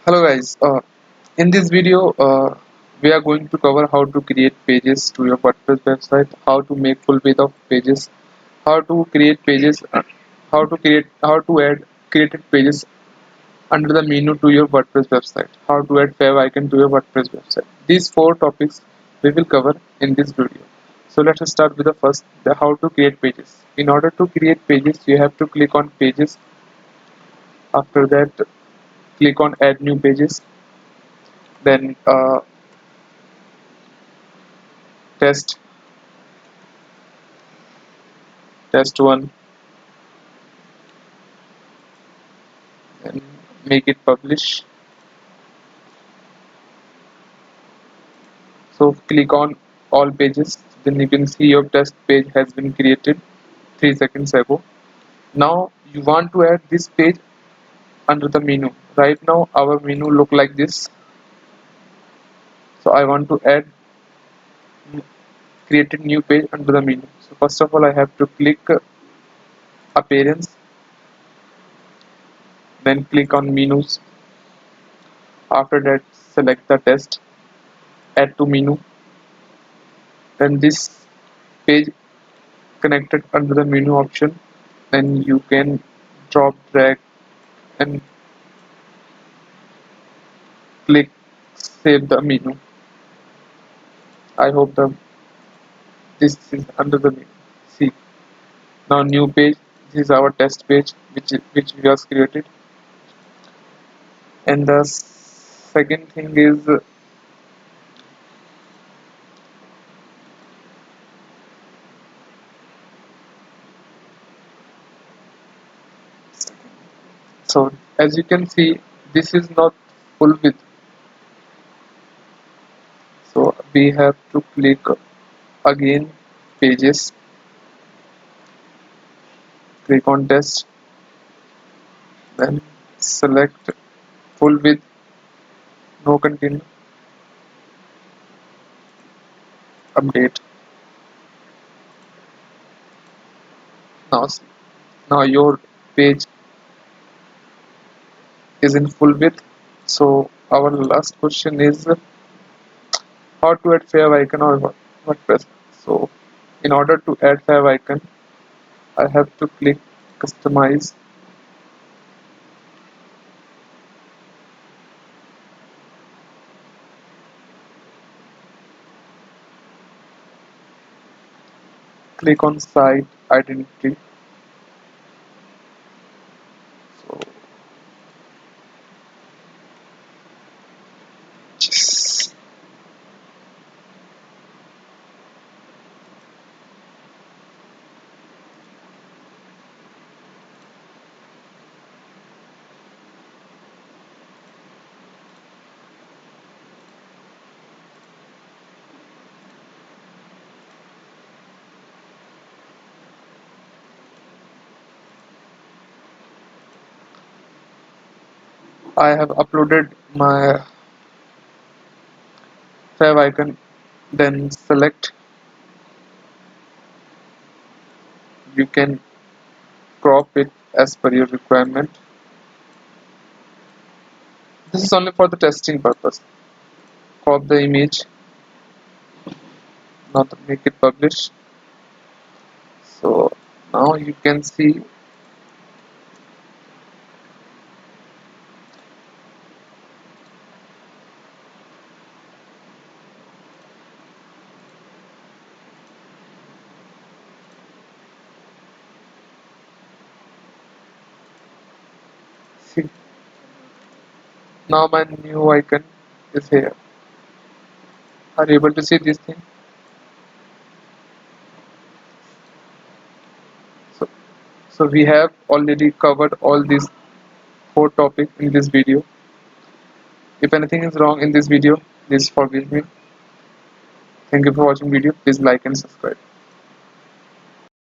Hello guys, in this video we are going to cover how to create pages to your WordPress website, how to make full page of pages, how to create pages, how to add created pages under the menu to your WordPress website, how to add Favicon to your WordPress website. These four topics we will cover in this video. So let us start with the first, the how to create pages. In order to create pages, you have to click on pages. After that, click on add new pages. Then test test one and make it publish. So click on all pages, then you can see your test page has been created 3 seconds ago. Now you want to add this page under the menu. Right now our menu look like this, so I want to add created new page under the menu. So first of all I have to click appearance, then click on menus. After that select the test, add to menu, then this page connected under the menu option, then you can drop, drag and click save the menu. I hope this is under the menu. See, now new page. This is our test page which we have created. And the second thing is so as you can see this is not full width. So we have to click again pages, click on test, then select full width, no continue, update. Now see, now your page is in full width. So our last question is how to add favicon or WordPress. So in order to add favicon, I have to click customize, click on site identity. So yes. I have uploaded my favicon. Then select. You can crop it as per your requirement. This is only for the testing purpose. Crop the image, not make it publish. So now you can see see now my new icon is here. Are you able to see this thing? So, so we have already covered all these four topics in this video. If anything is wrong in this video, please forgive me. Thank you for watching video. Please like and subscribe.